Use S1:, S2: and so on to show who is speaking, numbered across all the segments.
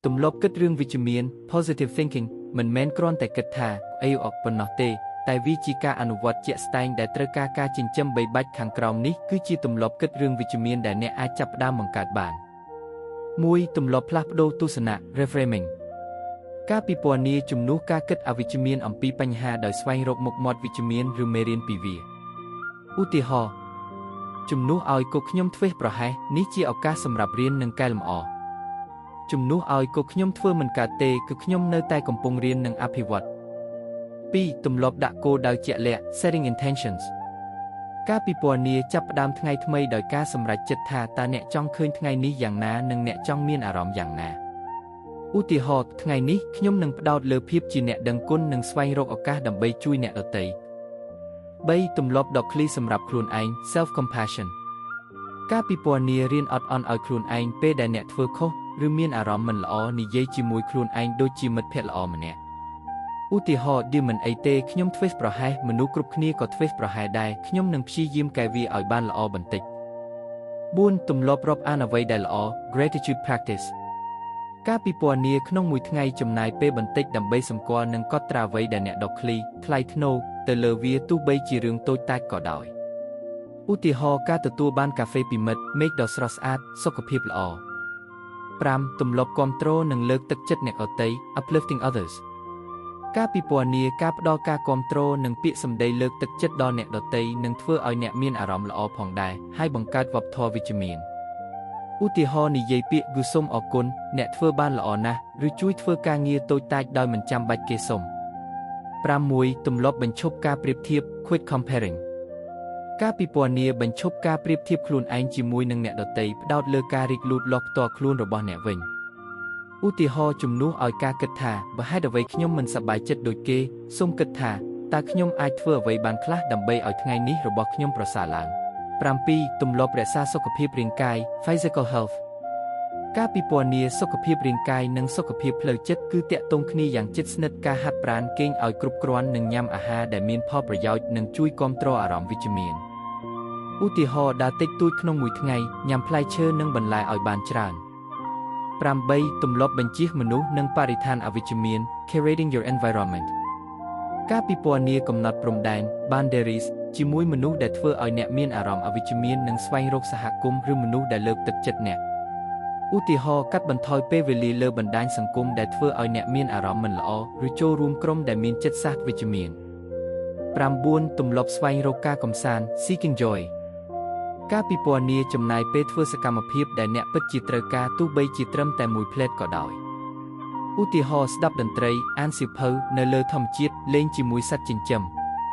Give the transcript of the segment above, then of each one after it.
S1: ទំលាប់គិតរឿងវិជ្ជមាន positive thinking មិនមែនគ្រាន់តែគិតថាអីអក់ប៉ុណ្ណោះទេតែវាជាការអនុវត្តជាក់ស្ដែងដែលត្រូវការចិញ្ចឹមបីបាច់ខាងក្រោមនេះគឺជាទម្លាប់គិតរឿងវិជ្ជមានដែលអ្នកអាចចាប់ផ្ដើមបង្កើតបាន 1. ទម្លាប់ផ្លាស់ប្ដូរទស្សនៈ reframing ការពិពណ៌នាជំនួសការគិតអវិជ្ជមានអំពីបញ្ហាដោយស្វែងរកមុខមាត់វិជ្ជមានឬមេរៀនពីវាឧទាហរណ៍ជំនួសឲ្យកូនខ្ញុំធ្វេសប្រហែសនេះជាឱកាសសម្រាប់រៀននិងកែលម្អជំនួសឲ្យកូនខ្ញុំធ្វើមិនកើតទេគឺខ្ញុំនៅតែកំពុងរៀននិងអភិវឌ្ឍ 2. ទម្លាប់ដាក់គោលដៅជាក់លាក់ setting intentions ការពិពណ៌នាចាប់ផ្ដើមថ្ងៃថ្មីដោយការសម្រេចចិត្តថាតើអ្នកចង់ឃើញថ្ងៃនេះយ៉ាងណានិងអ្នកចង់មានអារម្មណ៍យ៉ាងណាឧទាហរណ៍ថ្ងៃនេះខ្ញុំនឹងផ្ដោតលើភាពជាអ្នកដឹងគុណនិងស្វែងរកឱកាសដើម្បីជួយអ្នកដទៃ 3. ទម្លាប់ដ៏ឃ្លីសម្រាប់ខ្លួនឯង self compassion ការពិពណ៌នារៀនអត់អន់ឲ្យខ្លួនឯងពេលដែលអ្នកធ្វើខុសឬមានអារម្មណ៍មិនល្អនិយាយជាមួយខ្លួនឯងដូចជាមិត្តភក្តិល្អម្នាក់ឧទាហរណ៍ឌីមិនអីទេខ្ញុំធ្វេសប្រហែសមនុស្សគ្រប់គ្នាក៏ធ្វេសប្រហែសដែរខ្ញុំនឹងព្យាយាមកែវាឲ្យបានល្អបន្តិច 4. ទម្លាប់រាប់អានអ្វីដែលល្អ gratitude practice ការពិពណ៌នាក្នុងមួយថ្ងៃចំណាយពេលបន្តិចដើម្បីសម្គាល់និងកត់ត្រាអ្វីដែលអ្នកដ៏ឃ្លីថ្លៃថ្នូរទៅលើវាទោះបីជារឿងតូចតាចក៏ដោយឧទាហរណ៍ការទទួលបានកាហ្វេពីមិត្តមេឃដ៏ស្រស់ស្អាតសុខភាពល្អ 5. ទម្លាប់គាំទ្រនិងលើកទឹកចិត្តអ្នកដទៃ uplifting others ការពិពណ៌នាការផ្ដល់ការគាំទ្រនិងពាក្យសម្ដីលើកទឹកចិត្តដល់អ្នកដទៃនឹងធ្វើឲ្យអ្នកមានអារម្មណ៍ល្អផងដែរហើយបង្កើតវប្បធម៌វិជ្ជមានឧទាហរណ៍និយាយពាក្យគឺសូមអរគុណអ្នកធ្វើបានល្អណាស់ឬជួយធ្វើការងារតូចតាចដោយមិនចាំបាច់គេសុំ 6. ទម្លាប់បញ្ឈប់ការប្រៀបធៀប quit comparing ការពិពណ៌នាបញ្ឈប់ការប្រៀបធៀបខ្លួនឯងជាមួយនឹងអ្នកដទៃផ្ដោតលើការរីកលូតលាស់ផ្ទាល់ខ្លួនរបស់អ្នកវិញឧទាហរណ៍ជំនួសឲ្យការគិតថាបើហេតុអ្វីខ្ញុំមិនសប្បាយចិត្តដូចគេសូមគិតថាតើខ្ញុំអាចធ្វើអ្វីបានខ្លះដើម្បីឲ្យថ្ងៃនេះរបស់ខ្ញុំប្រសើរឡើង 7. ទម្លាប់រក្សាសុខភាពរាងកាយ physical health ការពិពណ៌នាសុខភាពរាងកាយនិងសុខភាពផ្លូវចិត្តគឺតាក់ទងគ្នាយ៉ាងជិតស្និទ្ធការហាត់ប្រាណគេងឲ្យគ្រប់គ្រាន់និងញ៉ាំអាហារដែលមានផលប្រយោជន៍និងជួយគាំទ្រអារម្មណ៍វិជ្ជមានឧទាហរណ៍ដើរតិចតួចក្នុងមួយថ្ងៃញ៉ាំផ្លែឈើនិងបន្លែឲ្យបានច្រើន 8. ទម្លាប់បញ្ជៀសមនុស្សនិងបរិស្ថានអវិជ្ជមាន curating your environment ការពិពណ៌នាកំណត់ព្រំដែន boundaries ជាមួយមនុស្សដែលធ្វើឲ្យអ្នកមានអារម្មណ៍អវិជ្ជមាននិងស្វែងរកសហគមន៍ឬមនុស្សដែលលើកទឹកចិត្តអ្នកឧទាហរណ៍កាត់បន្ថយពេលវេលាលើបណ្ដាញសង្គមដែលធ្វើឲ្យអ្នកមានអារម្មណ៍មិនល្អឬចូលរួមក្រុមដែលមានចិត្តសាស្ត្រវិជ្ជមាន 9. ទម្លាប់ស្វែងរកការកម្សាន្ត seeking joy ការពិពណ៌នាចំណាយពេលធ្វើសកម្មភាពដែលអ្នកពិតជាត្រូវការទោះបីជាត្រឹមតែមួយភ្លែតក៏ដោយឧទាហរណ៍ស្ដាប់តន្ត្រីអានសៀវភៅនៅលើធម្មជាតិលេងជាមួយសត្វចិញ្ចឹម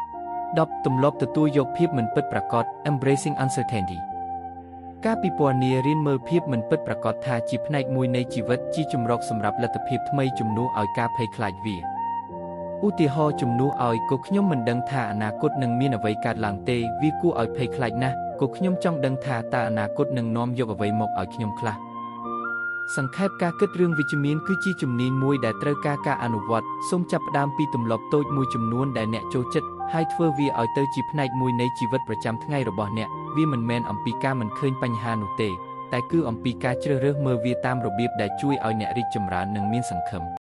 S1: 10. ទម្លាប់ទទួលយកភាពមិនពិតប្រាកដ embracing uncertainty ការពិពណ៌នារៀនមើលភាពមិនពិតប្រាកដថាជាផ្នែកមួយនៃជីវិតជាជំរកសម្រាប់លទ្ធភាពថ្មីជំនួសឲ្យការភ័យខ្លាចវាឧទាហរណ៍ជំនួសឲ្យកូនខ្ញុំមិនដឹងថាអនាគតនឹងមានអ្វីកើតឡើងទេវាគួរឲ្យភ័យខ្លាចណាស់កូនខ្ញុំចង់ដឹងថាតើអនាគតនឹងនាំយកអ្វីមកឲ្យខ្ញុំខ្លះសង្ខេបការគិតរឿងវិជ្ជមានគឺជាជំនាញមួយដែលត្រូវការអនុវត្តសូមចាប់ផ្ដើមពីទម្លាប់តូចមួយចំនួនដែលអ្នកចូលចិត្តហើយធ្វើវាឲ្យទៅជាផ្នែកមួយនៃជីវិតប្រចាំថ្ងៃរបស់អ្នកវាមិនមែនអំពីការមិនឃើញបញ្ហានោះទេតែគឺអំពីការជ្រើសរើសមើលវាតាមរបៀបដែលជួយឲ្យអ្នករីកចម្រើននិងមានសង្ឃឹម